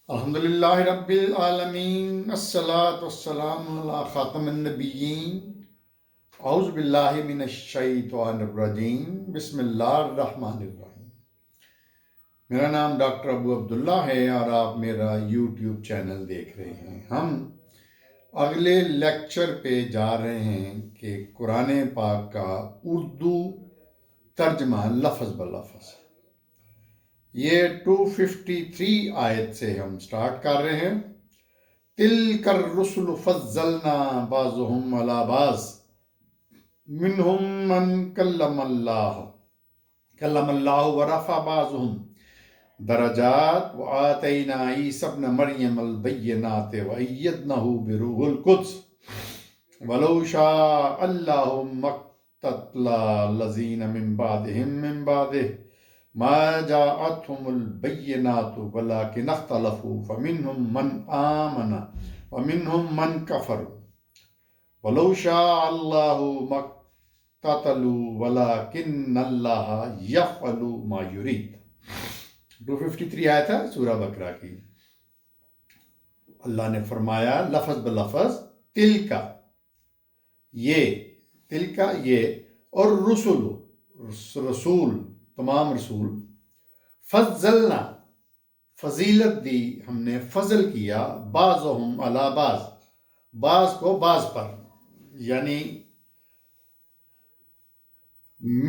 الحمدللہ رب العالمین، الصلاۃ والسلام علی خاتم النبیین، اعوذ باللہ من الشیطان الرجیم، بسم اللہ الرحمن الرحیم۔ میرا نام ڈاکٹر ابو عبداللہ ہے اور آپ میرا یوٹیوب چینل دیکھ رہے ہیں۔ ہم اگلے لیکچر پہ جا رہے ہیں کہ قرآن پاک کا اردو ترجمہ لفظ بلفظ۔ یہ 253 آیت سے ہم سٹارٹ کر رہے ہیں۔ تِلْكَ الرُّسُلُ فَضَّلْنَا بَعْضُهُمْ عَلَى بَعْضٍ مِّنْهُمْ مَنْ كَلَّمَ اللَّهُ وَرَفَعَ بَعْضَهُمْ دَرَجَاتٍ وَآتَيْنَا عِيسَى ابْنَ مَرْيَمَ الْبَيِّنَاتِ وَأَيَّدْنَاهُ بِرُوحِ الْقُدُسِ وَلَوْ شَاءَ اللَّهُ مَا اقْتَتَلَ الَّذِينَ مِن بَعْدِهِ ما جاءتهم البينات ولكن اختلفوا فمنهم من آمن ومنهم من كفر ولو شاء الله ما اقتتلوا ولكن الله يفعل ما يريد۔ 253 آیت ہے سورہ بقرہ کی۔ اللہ نے فرمایا لفظ بلفظ تل کا یہ اور رسول تمام رسول، فضلنا فضیلت دی ہم نے، فضل کیا، بعضهم علی بعض کو بعض پر، یعنی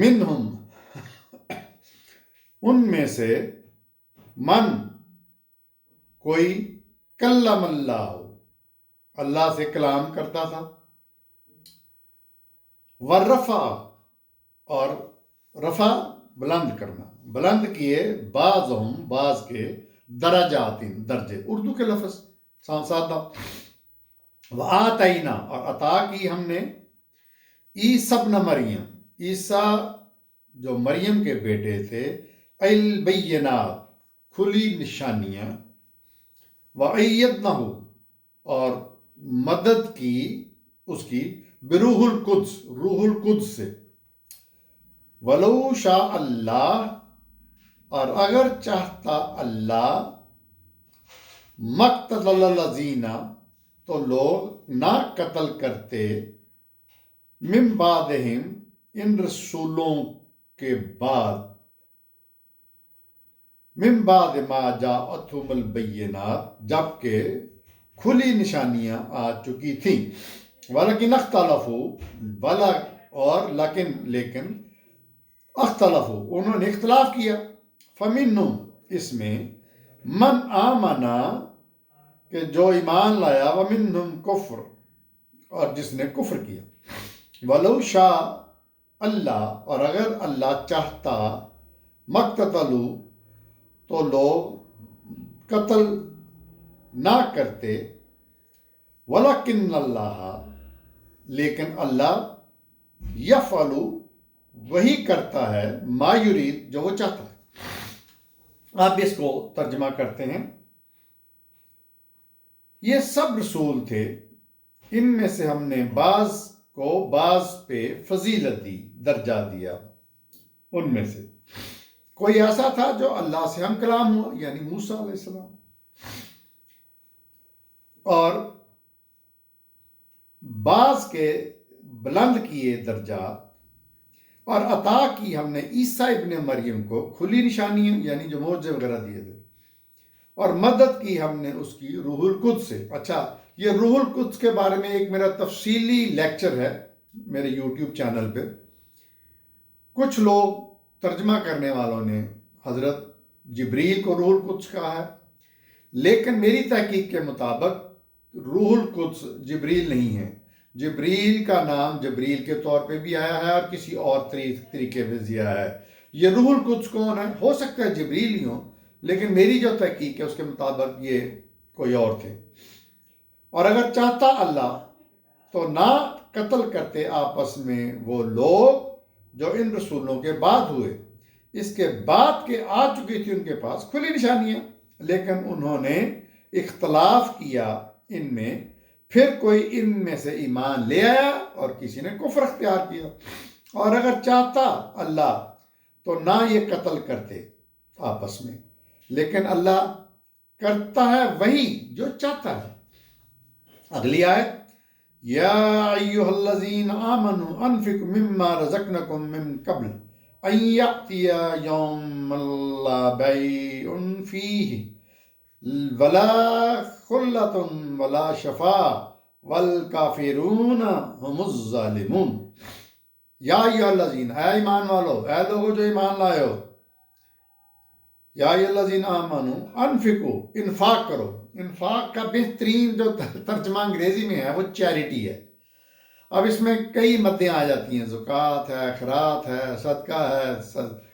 منہم ان میں سے، من کوئی، کلم اللہ سے کلام کرتا تھا، ورفع اور رفع بلند کرنا، بلند کیے، بعض کے، درجات درجے، اردو کے لفظ سادہ، وآتینا اور عطا کی ہم نے، عیسی ابن مریم، عیسیٰ جو مریم کے بیٹے تھے، البینات کھلی نشانیاں، وَأَيَّدْنَاهُ اور مدد کی اس کی، بروح القدس روح القدس سے، ولو شاء اللہ اور اگر چاہتا اللہ، مقتتل الذین تو لوگ نہ قتل کرتے، من بعدہم ان رسولوں کے بعد، من بعد ما جاءتہم البینات جبکہ کھلی نشانیاں آ چکی تھیں، ولیکن اختلفوا لیکن اختلفوا انہوں نے اختلاف کیا، فمنہم اس میں، من آمنا کہ جو ایمان لایا، ومنہم کفر اور جس نے کفر کیا، ولو شاء اللہ اور اگر اللہ چاہتا، مقتتلوا تو لوگ قتل نہ کرتے، ولیکن اللہ لیکن اللہ، یفعل وہی کرتا ہے، ما یرید جو وہ چاہتا ہے۔ آپ اس کو ترجمہ کرتے ہیں، یہ سب رسول تھے، ان میں سے ہم نے بعض کو بعض پہ فضیلت دی، درجہ دیا۔ ان میں سے کوئی ایسا تھا جو اللہ سے ہم کلام ہوا، یعنی موسیٰ علیہ السلام، اور بعض کے بلند کیے درجات، اور عطا کی ہم نے عیسیٰ ابن مریم کو کھلی نشانیاں، یعنی جو معجزے وغیرہ دیے تھے، اور مدد کی ہم نے اس کی روح القدس سے۔ اچھا، یہ روح القدس کے بارے میں ایک میرا تفصیلی لیکچر ہے میرے یوٹیوب چینل پہ۔ کچھ لوگ ترجمہ کرنے والوں نے حضرت جبریل کو روح القدس کہا ہے، لیکن میری تحقیق کے مطابق روح القدس جبریل نہیں ہے۔ جبریل کا نام جبریل کے طور پہ بھی آیا ہے اور کسی اور طریقے پہ بھی آیا ہے۔ یہ روح القدس کون ہے؟ ہو سکتا ہے جبریل ہی ہو، لیکن میری جو تحقیق ہے اس کے مطابق یہ کوئی اور تھے۔ اور اگر چاہتا اللہ تو نہ قتل کرتے آپس میں وہ لوگ جو ان رسولوں کے بعد ہوئے، اس کے بعد کے آ چکی تھی ان کے پاس کھلی نشانیاں، لیکن انہوں نے اختلاف کیا ان میں، پھر کوئی ان میں سے ایمان لے آیا اور کسی نے کفر اختیار کیا۔ اور اگر چاہتا اللہ تو نہ یہ قتل کرتے آپس میں، لیکن اللہ کرتا ہے وہی جو چاہتا ہے. اگلی آیت یا ایھا الذین آمنوا انفقوا مما رزقنکم من قبل ان یأتی یوم لا بیع فیہ ولا خلۃ ولا شفاع والکافرون هم الظالمون. یا ایھا الذین، اے ایمان والو، اے لوگو جو ایمان لائے ہو، یا ایھا الذین آمنوا انفقوا، انفاق کرو. انفاق کا بہترین جو ترجمہ انگریزی میں ہے وہ چیریٹی ہے. اب اس میں کئی مدیں آ جاتی ہیں، زکوٰۃ ہے، خیرات ہے، صدقہ ہے،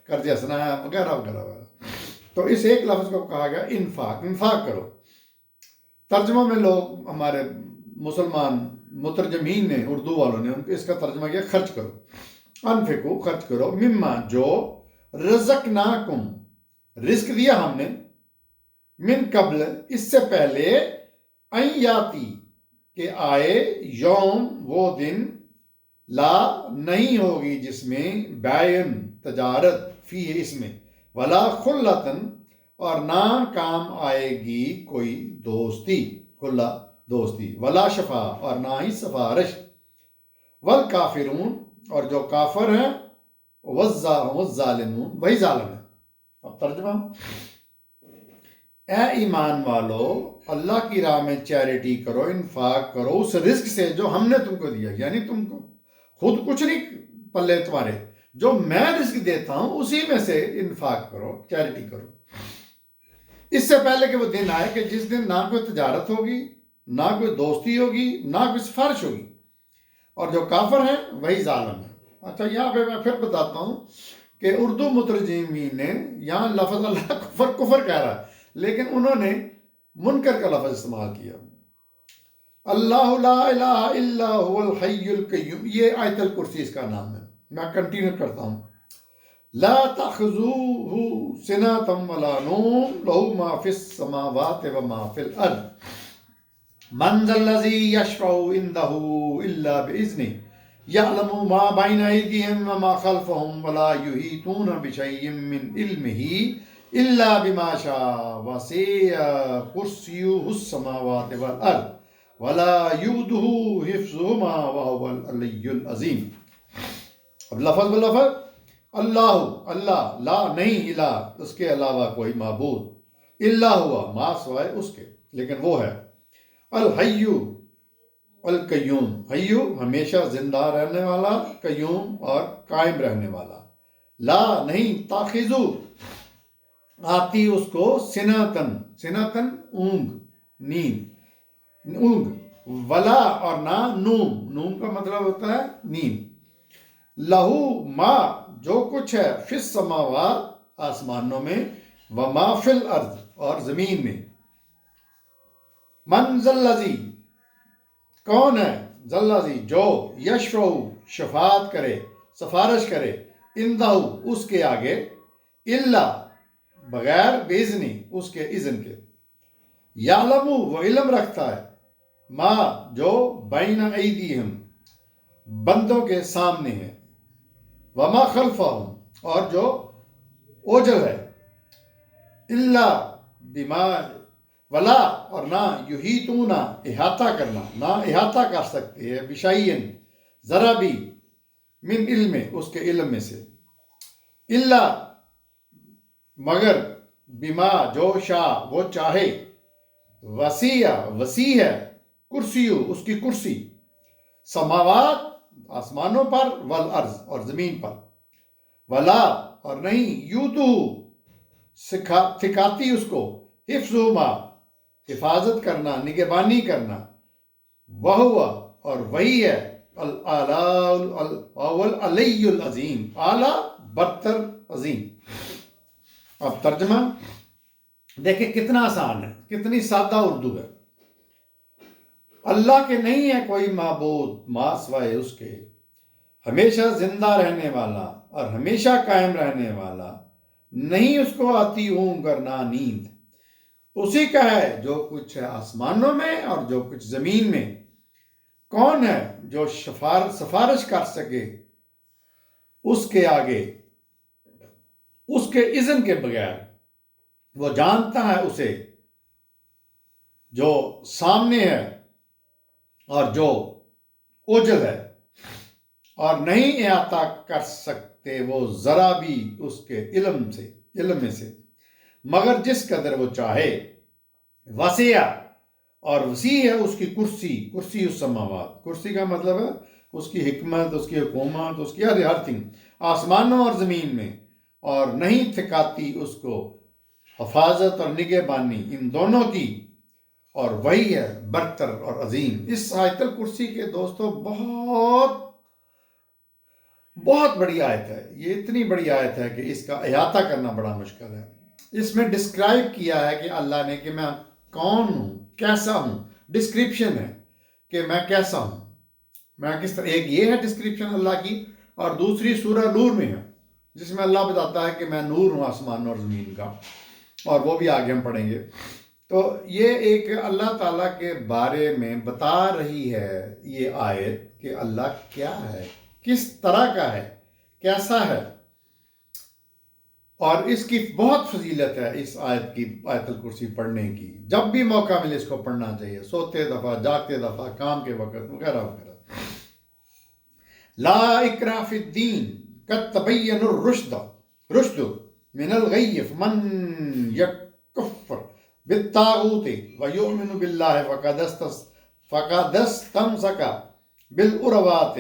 قرض حسنہ ہے، وغیرہ وغیرہ وغیرہ. تو اس ایک لفظ کو کہا گیا انفاق. انفاق کرو. ترجمہ میں لوگ ہمارے مسلمان مترجمین نے، اردو والوں نے اس کا ترجمہ کیا خرچ کرو. انفقو، خرچ کرو، مما جو، رزقناکم، رزق دیا ہم نے، من قبل، اس سے پہلے، ان یاتی، کہ آئے، یوم، وہ دن، لا، نہیں ہوگی جس میں، بیعن، تجارت، فی، اس میں، ولا خلتن، اور نہ کام آئے گی کوئی دوستی، خلا دوستی، ولا شفا، اور نہ ہی سفارش، والکافرون، اور جو کافر ہیں، والظالمون، وہی ظالم ہے. اب ترجمہ، اے ایمان والو، اللہ کی راہ میں چیریٹی کرو، انفاق کرو اس رزق سے جو ہم نے تم کو دیا. یعنی تم کو خود کچھ نہیں پلے تمہارے، جو میں رزق دیتا ہوں اسی میں سے انفاق کرو، چیریٹی کرو. اس سے پہلے کہ وہ دن آئے کہ جس دن نہ کوئی تجارت ہوگی، نہ کوئی دوستی ہوگی، نہ کوئی سفارش ہوگی، اور جو کافر ہیں وہی ظالم ہیں. اچھا، یہاں پہ میں پھر بتاتا ہوں کہ اردو مترجمین نے یہاں لفظ اللہ کفر کہہ رہا ہے، لیکن انہوں نے منکر کا لفظ استعمال کیا. اللہ لا الہ الا هو الحی القیوم، یہ آیت الکرسی اس کا نام ہے. میں کنٹینیو کرتا ہوں. لا تأخذوه سنة ولا نوم له ما في السماوات وما في الأرض من ذا الذي يشفع عنده إلا بإذنه يعلم ما بين أيديهم وما خلفهم ولا يحيطون بشيء من علمه إلا بما شاء وسع كرسيه السماوات والأرض ولا يؤوده حفظهما وهو العلي العظيم. اب لفظ بلفظ، اللہ، لا، نہیں، الہ، اس کے علاوہ کوئی معبود، الا ہوا، ما سوائے اس کے، لیکن وہ ہے، الحی القیوم، حیو ہمیشہ زندہ رہنے والا، قیوم اور قائم رہنے والا. لا نہیں، تاخذو آتی اس کو، سنتن اونگ، نیند، اونگ، ولا اور نہ، نوم کا مطلب ہوتا ہے نیند. لہو ما جو کچھ ہے، فی السماوات آسمانوں میں، وما فی الارض اور زمین میں. من ذا الذی کون ہے، ذا الذی جو، یشفع شفاعت کرے، سفارش کرے، عندہ اس کے آگے، الا بغیر، باذنی اس کے اذن کے. یعلم وہ علم رکھتا ہے، ما جو، بین ایدیہم بندوں کے سامنے ہے، وما خلفہم اور جو اوجل ہے، الا بما، ولا اور نہ، یحیطون احاطہ کرنا، نہ احاطہ کر سکتے ہیں، بشیء ذرا بھی، من علم اس کے علم میں سے، الا مگر، بما جو شاء وہ چاہے، وسیع ہے، کرسیو اس کی کرسی، سماوات آسمانوں پر، والارض اور زمین پر، ولا اور نہیں، یوتو سکھاتی اس کو، حفظہما حفاظت کرنا، نگہبانی کرنا، وہوا اور وہی ہے، العلی العظیم، اعلیٰ برتر عظیم. اب ترجمہ دیکھیں کتنا آسان ہے، کتنی سادہ اردو ہے. اللہ کے نہیں ہے کوئی معبود ما سوائے اس کے، ہمیشہ زندہ رہنے والا اور ہمیشہ قائم رہنے والا، نہیں اس کو آتی اونگ اور نہ نیند. اسی کا ہے جو کچھ ہے آسمانوں میں اور جو کچھ زمین میں. کون ہے جو سفارش کر سکے اس کے آگے، اس کے اذن کے بغیر؟ وہ جانتا ہے اسے جو سامنے ہے اور جو اوجل ہے، اور نہیں احاطہ کر سکتے وہ ذرا بھی اس کے علم میں سے، مگر جس قدر وہ چاہے۔ وسیع اور وسیع ہے اس کی کرسی السماوات، کرسی کا مطلب ہے اس کی حکمت، اس کی حکومت، اس کی ہر تھنگ آسمانوں اور زمین میں، اور نہیں تھکاتی اس کو حفاظت اور نگہبانی ان دونوں کی، اور وہی ہے برتر اور عظیم۔ اس آیت الکرسی کے دوستو بہت بہت بڑی آیت ہے، یہ اتنی بڑی آیت ہے کہ اس کا احاطہ کرنا بڑا مشکل ہے۔ اس میں ڈسکرائب کیا ہے کہ اللہ نے کہ میں کون ہوں، کیسا ہوں، ڈسکرپشن ہے کہ میں کیسا ہوں، میں کس طرح۔ ایک یہ ہے ڈسکرپشن اللہ کی، اور دوسری سورہ نور میں ہے جس میں اللہ بتاتا ہے کہ میں نور ہوں آسمان اور زمین کا، اور وہ بھی آگے ہم پڑھیں گے۔ تو یہ ایک اللہ تعالیٰ کے بارے میں بتا رہی ہے یہ آیت کہ اللہ کیا ہے، کس طرح کا ہے، کیسا ہے، اور اس کی بہت فضیلت ہے اس آیت کی، آیت الکرسی پڑھنے کی۔ جب بھی موقع ملے اس کو پڑھنا چاہیے، سوتے دفعہ، جاگتے دفعہ، کام کے وقت وغیرہ وغیرہ۔ لا اکراہ فی الدین قد تبین رشد من الغی فمن یکفر بالطاغوت ویؤمن باللہ فقد استمسک بالعروۃ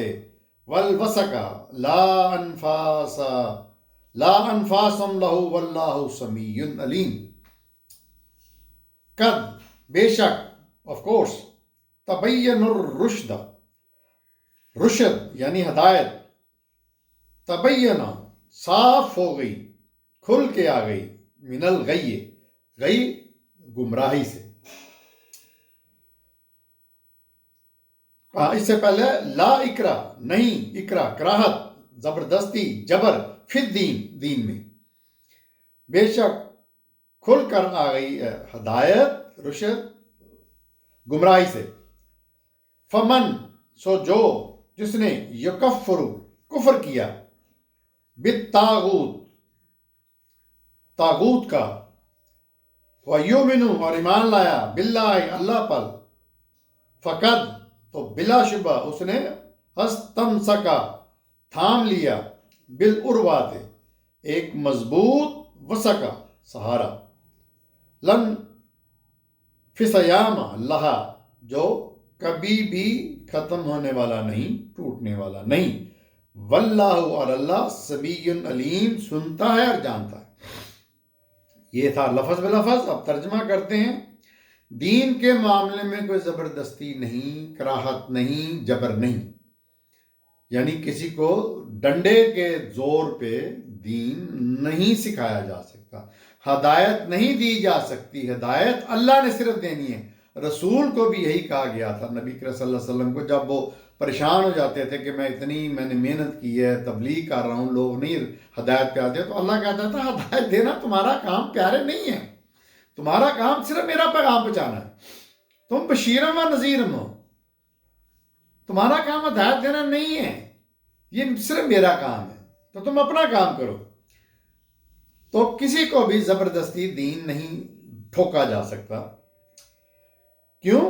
والوثق لا انفاس لہ واللہ سمیع علیم۔ قد بے شک، آف کورس، تبین الرشد، رشد یعنی ہدایت، تبینہ صاف ہو گئی، کھل کے آ گئی، من الغی، غی گمراہی سے۔ اس سے پہلے لا اکرا، نہیں، اکرا کراہت، زبردستی، جبر، فی الدین، دین میں، بے شک کھل کر آ گئی ہدایت، رشد گمراہی سے۔ فمن، سو جو، جس نے یکفر، کفر کیا، بالطاغوت، طاغوت کا، ویؤمن، اور ایمان لایا، باللہ، اللہ پر، فقد، تو بلا شبہ اس نے، استمسکا، تھام لیا، بالعروۃ، ایک مضبوط، وثقہ، سہارا، لن فسیام لہا، جو کبھی بھی ختم ہونے والا نہیں، ٹوٹنے والا نہیں، واللہ، اور اللہ، سمیع علیم، سنتا ہے اور جانتا ہے۔ یہ تھا لفظ بلفظ۔ اب ترجمہ کرتے ہیں۔ دین کے معاملے میں کوئی زبردستی نہیں، کراہت نہیں، جبر نہیں، یعنی کسی کو ڈنڈے کے زور پہ دین نہیں سکھایا جا سکتا، ہدایت نہیں دی جا سکتی۔ ہدایت اللہ نے صرف دینی ہے۔ رسول کو بھی یہی کہا گیا تھا، نبی کریم صلی اللہ علیہ وسلم کو، جب وہ پریشان ہو جاتے تھے کہ میں نے محنت کی ہے، تبلیغ کر رہا ہوں، لوگ نہیں ہدایت پہ آتے، تو اللہ کہتا تھا ہدایت دینا تمہارا کام پیارے نہیں ہے، تمہارا کام صرف میرا پیغام پہنچانا ہے، تم بشیرم و نذیرم ہو، تمہارا کام ہدایت دینا نہیں ہے، یہ صرف میرا کام ہے، تو تم اپنا کام کرو۔ تو کسی کو بھی زبردستی دین نہیں ٹھوکا جا سکتا۔ کیوں؟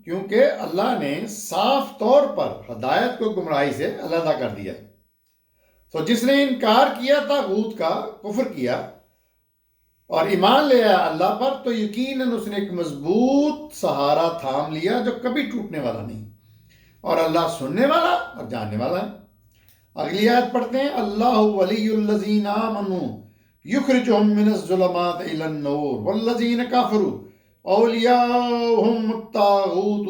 کیونکہ اللہ نے صاف طور پر ہدایت کو گمراہی سے علیحدہ کر دیا۔ تو جس نے انکار کیا طاغوت کا، کفر کیا، اور ایمان لے آیا اللہ پر، تو یقیناً اس نے ایک مضبوط سہارا تھام لیا جو کبھی ٹوٹنے والا نہیں، اور اللہ سننے والا اور جاننے والا ہے۔ اگلی آیت پڑھتے ہیں۔ اللہ ولی الذین آمنوا یخرجہم من الظلمات الی النور والذین کفروا اولیاؤہم الطاغوت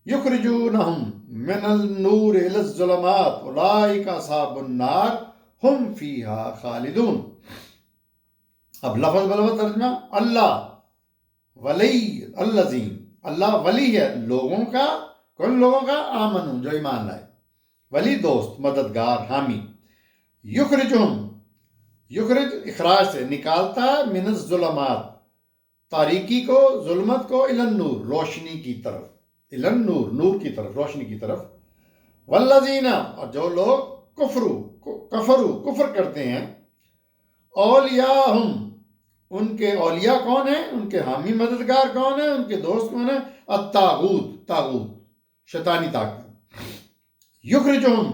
یخرجونہم من النور الی الظلمات اولئک اصحاب النار ہم فیہا خالدون۔ اب لفظ بلفظ ترجمہ۔ اللہ ولی الذین، اللہ ولی ہے لوگوں کا، کن لوگوں کا؟ آمنو، جو ایمان لائے، ولی دوست، مددگار، حامی، یخرجہم، یخرج اخراج سے، نکالتا ہے، من الظلمات، تاریکی کو، ظلمت کو، الی النور، روشنی کی طرف، الی النور، نور کی طرف، روشنی کی طرف، والذین، اور جو لوگ کفر کرتے ہیں، اولیاءہم، ان کے اولیاء کون ہیں، ان کے حامی مددگار کون ہیں، ان کے دوست کون ہیں؟ الطاغوت، طاغوت شیطانی طاقت، یخرجہم،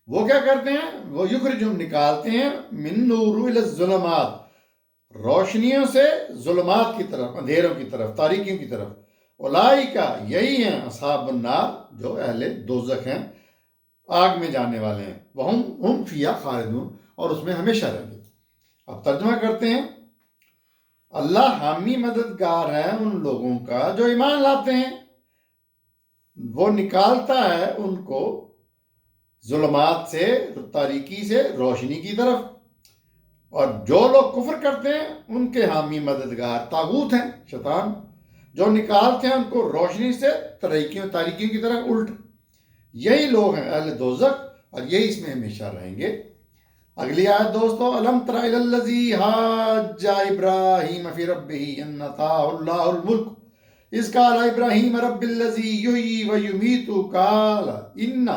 وہ کیا کرتے ہیں، وہ یخرجہم نکالتے ہیں، من نور الی الظلمات، روشنیوں سے ظلمات کی طرف، اندھیروں کی طرف، تاریکیوں کی طرف، اولئک، یہی ہیں اصحاب النار، جو اہل دوزخ ہیں، آگ میں جانے والے ہیں، ہم فیہا خالدون، اور اس میں ہمیشہ رہیں گے۔ اب ترجمہ کرتے ہیں، اللہ حامی مددگار ہے ان لوگوں کا جو ایمان لاتے ہیں، وہ نکالتا ہے ان کو ظلمات سے، تاریکی سے روشنی کی طرف، اور جو لوگ کفر کرتے ہیں ان کے حامی مددگار طاغوت ہیں، شیطان، جو نکالتے ہیں ان کو روشنی سے تاریکیوں کی طرف الٹ، یہی لوگ ہیں اہل دوزخ، اور یہی اس میں ہمیشہ رہیں گے۔ اگلی آیت دوستو، الم تر الی الذی حاج ابراہیم فی ربہ ان آتاہ اللہ الملک اذ قال ابراہیم رب الذی یحیی و یمیت قال ان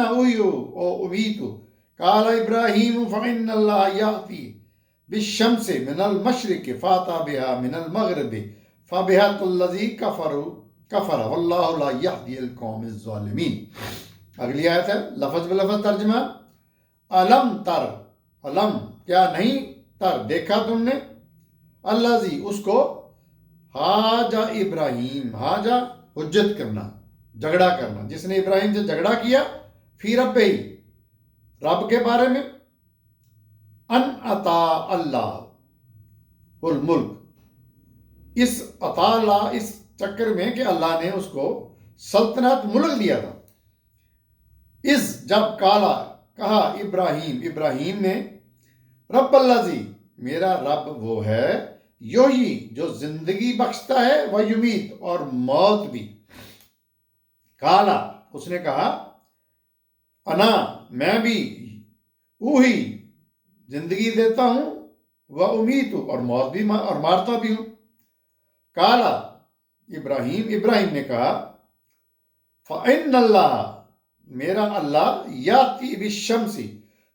احیی و امیت قال ابراہیم فإن اللہ یأتی بالشمس من المشرق فأتی بها من المغرب فبہت الذی کفر واللہ لا یہدی القوم الظالمین۔ اگلی آیت ہے لفظ بلفظ ترجمہ، علم تر، علم کیا نہیں، تر دیکھا تم نے، الذی اس کو، حاجہ ابراہیم، حاجہ حجت کرنا، جھگڑا کرنا، جس نے ابراہیم سے جھگڑا کیا، فی ربہ، رب کے بارے میں، ان عطا اللہ الملک، اس عطا اللہ، اس چکر میں کہ اللہ نے اس کو سلطنت، ملک دیا تھا، اس جب کالا کہا ابراہیم نے، رب الذی، میرا رب وہ ہے، یحیی جو زندگی بخشتا ہے، و یمیت اور موت بھی، کالا اس نے کہا، انا میں بھی، اوہی زندگی دیتا ہوں، و امیت اور موت بھی، اور مارتا بھی ہوں، کالا ابراہیم نے کہا، فإن اللہ، میرا اللہ، یاتی بالشمس،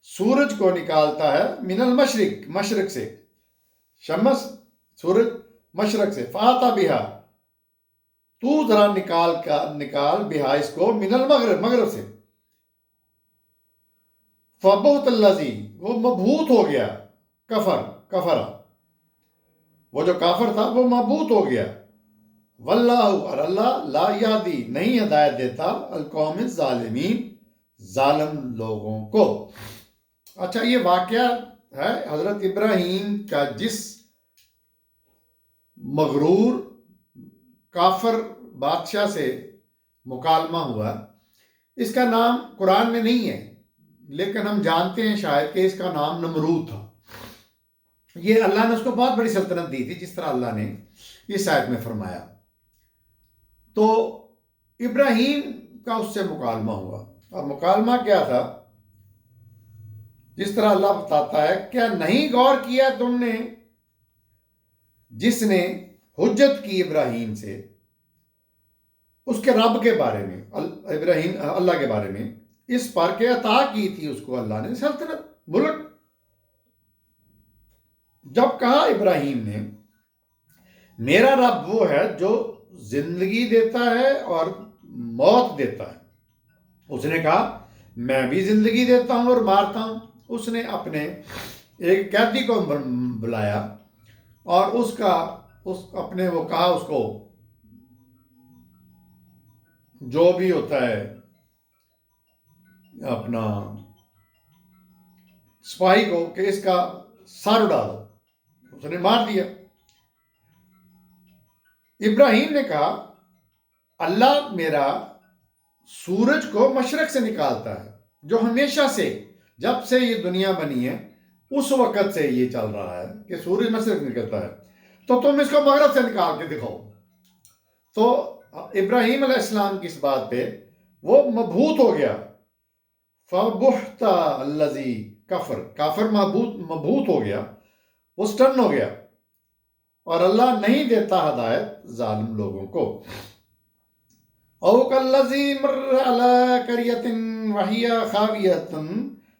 سورج کو نکالتا ہے، من المشرق، مشرق سے، شمس سورج مشرق سے، فآتی بہا، تو ذرا نکال بہا اس کو، من المغرب، مغرب سے، فبہت الذی، وہ مبہوت ہو گیا، کفر، وہ جو کافر تھا وہ مبہوت ہو گیا، واللہ اور اللہ، لا یہدی نہیں ہدایت دیتا، القوم الظالمین ظالم لوگوں کو۔ اچھا، یہ واقعہ ہے حضرت ابراہیم کا جس مغرور کافر بادشاہ سے مکالمہ ہوا، اس کا نام قرآن میں نہیں ہے، لیکن ہم جانتے ہیں شاید کہ اس کا نام نمرود تھا۔ یہ اللہ نے اس کو بہت بڑی سلطنت دی تھی، جس طرح اللہ نے اس آیت میں فرمایا۔ تو ابراہیم کا اس سے مکالمہ ہوا، اور مکالمہ کیا تھا، جس طرح اللہ بتاتا ہے، کیا نہیں غور کیا تم نے، جس نے حجت کی ابراہیم سے اس کے رب کے بارے میں، اللہ کے بارے میں، اس پر کہ عطا کی تھی اس کو اللہ نے سلطنت، ملک۔ جب کہا ابراہیم نے، میرا رب وہ ہے جو زندگی دیتا ہے اور موت دیتا ہے، اس نے کہا میں بھی زندگی دیتا ہوں اور مارتا ہوں۔ اس نے اپنے ایک قیدی کو بلایا، اور وہ کہا اس کو جو بھی ہوتا ہے اپنا سپاہی کو، کہ اس کا سر اڑا دو، اس نے مار دیا۔ ابراہیم نے کہا اللہ میرا سورج کو مشرق سے نکالتا ہے، جو ہمیشہ سے، جب سے یہ دنیا بنی ہے اس وقت سے یہ چل رہا ہے کہ سورج مشرق نکلتا ہے، تو تم اس کو مغرب سے نکال کے دکھاؤ۔ تو ابراہیم علیہ السلام کی اس بات پہ وہ مبہوت ہو گیا، فبہت الذی کافر مبہوت ہو گیا، وہ سٹن ہو گیا، اور اللہ نہیں دیتا ہدایت ظالم لوگوں کو۔ او کالذی مر علی قریۃ وہی خاویۃ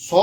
100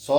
100